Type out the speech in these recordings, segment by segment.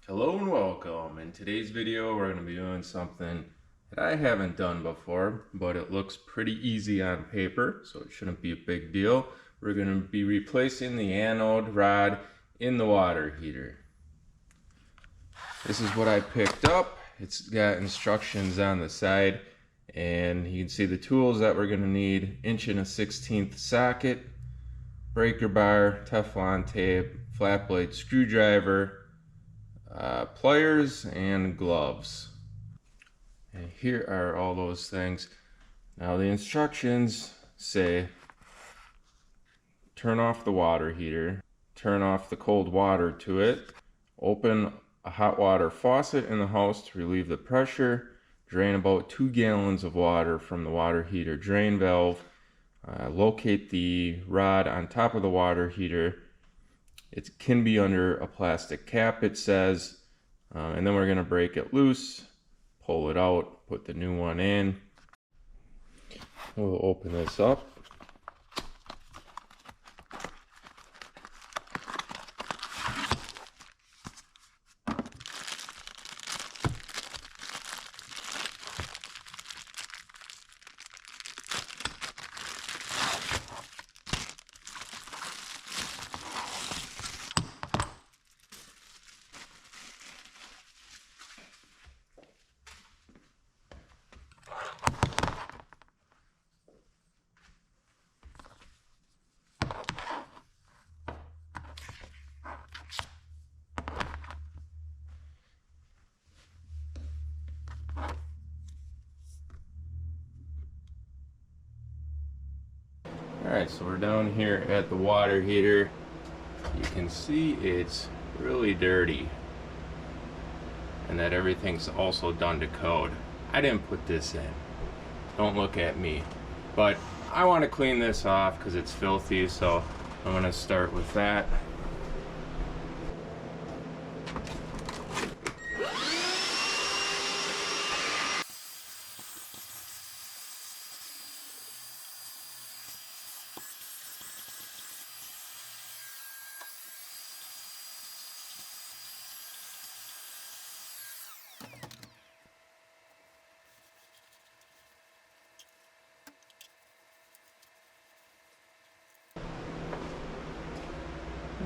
Hello and welcome. In today's video we're going to be doing something that I haven't done before, but it looks pretty easy on paper, so it shouldn't be a big deal. We're going to be replacing the anode rod in the water heater. This is what I picked up. It's got instructions on the side, and you can see the tools that we're going to need: 1 1/16" socket, breaker bar, Teflon tape, flat blade screwdriver, pliers, and gloves. And here are all those things. Now the instructions say turn off the water heater, turn off the cold water to it, open a hot water faucet in the house to relieve the pressure, drain about 2 gallons of water from the water heater drain valve, locate the rod on top of the water heater. It can be under a plastic cap, it says, and then we're going to break it loose, pull it out, put the new one in. We'll open this up. Alright, so we're down here at the water heater. You can see it's really dirty, and that everything's also done to code. I didn't put this in. Don't look at me. But I want to clean this off because it's filthy, so I'm going to start with that.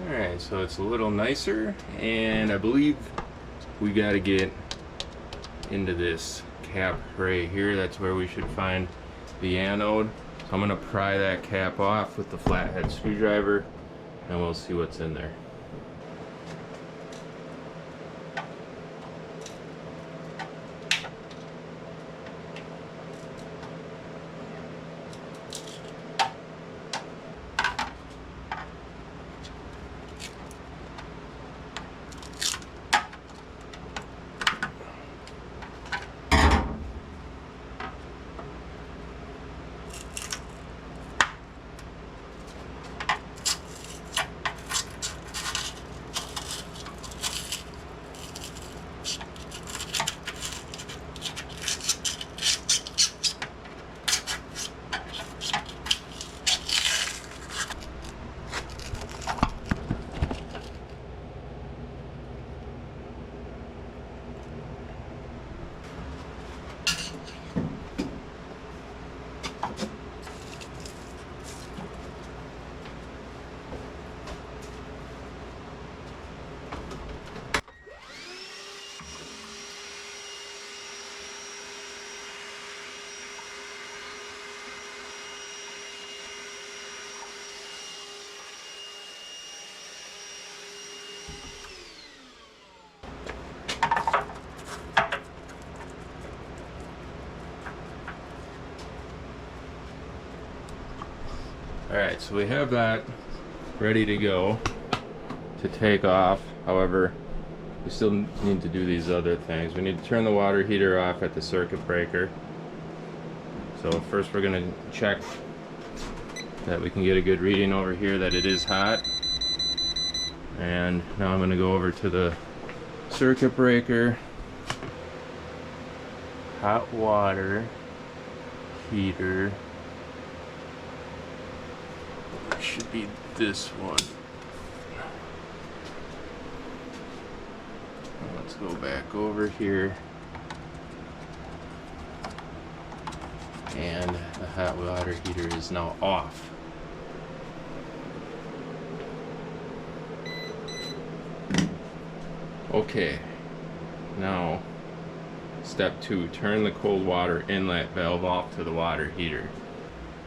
Alright, so it's a little nicer, and I believe we got to get into this cap right here. That's where we should find the anode. So I'm going to pry that cap off with the flathead screwdriver, and we'll see what's in there. Alright, so we have that ready to go to take off. However, we still need to do these other things. We need to turn the water heater off at the circuit breaker. So first we're going to check that we can get a good reading over here that it is hot. And now I'm going to go over to the circuit breaker. Hot water heater. Should be this one. let's go back over here. And the hot water heater is now off. Okay, now step 2, turn the cold water inlet valve off to the water heater.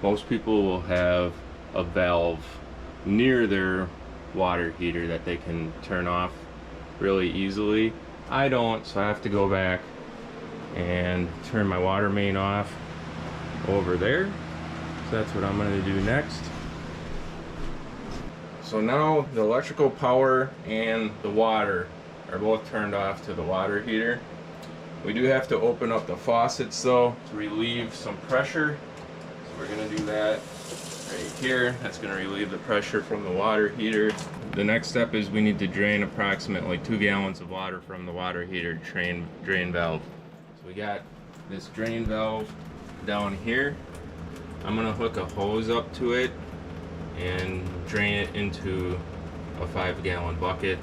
Most people will have a valve near their water heater that they can turn off really easily. I don't, so I have to go back and turn my water main off over there. So that's what I'm going to do next. So now the electrical power and the water are both turned off to the water heater. We do have to open up the faucets though to relieve some pressure. So we're going to do that right here. That's going to relieve the pressure from the water heater. The next step is we need to drain approximately 2 gallons of water from the water heater drain valve. So we got this drain valve down here. I'm going to hook a hose up to it and drain it into a 5-gallon bucket.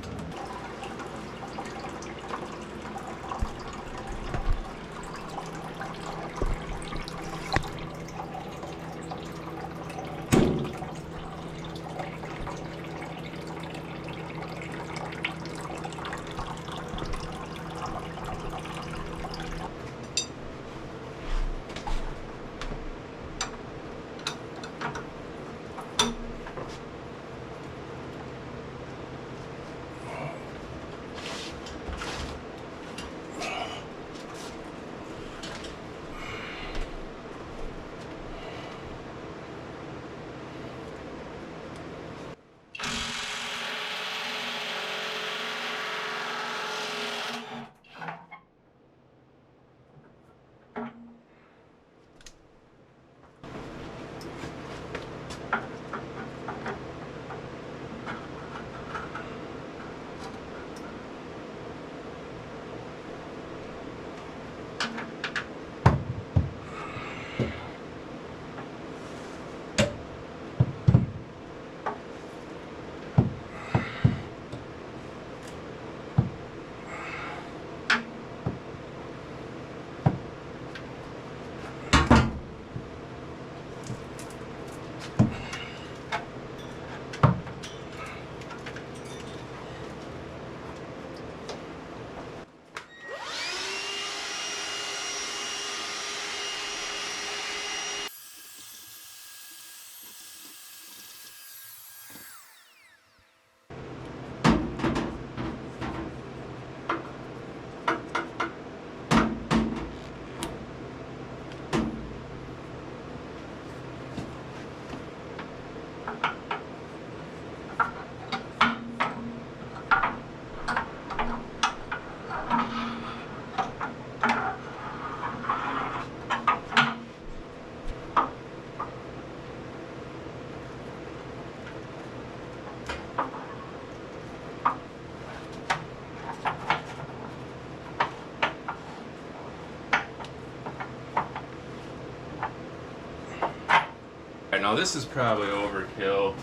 Now this is probably overkill,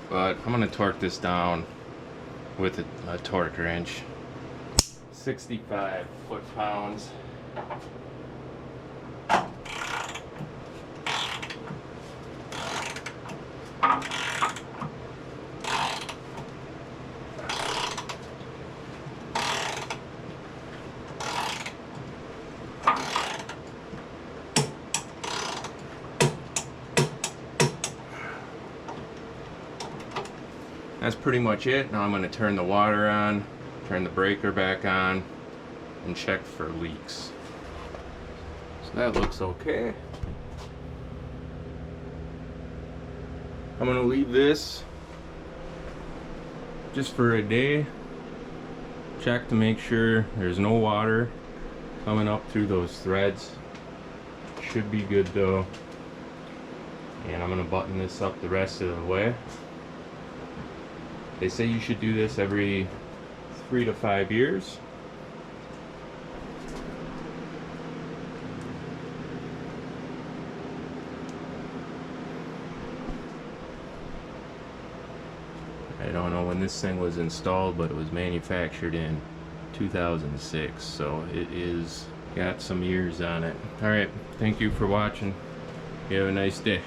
but I'm going to torque this down with a torque wrench. 65 foot-pounds. That's pretty much it. Now I'm going to turn the water on, turn the breaker back on, and check for leaks. So that looks okay. I'm going to leave this just for a day. Check to make sure there's no water coming up through those threads. Should be good though. And I'm going to button this up the rest of the way. They say you should do this every 3 to 5 years. I don't know when when this thing was installed, but it was manufactured in 2006, so it is got some years on it. Alright, thank you for watching. You have a nice day.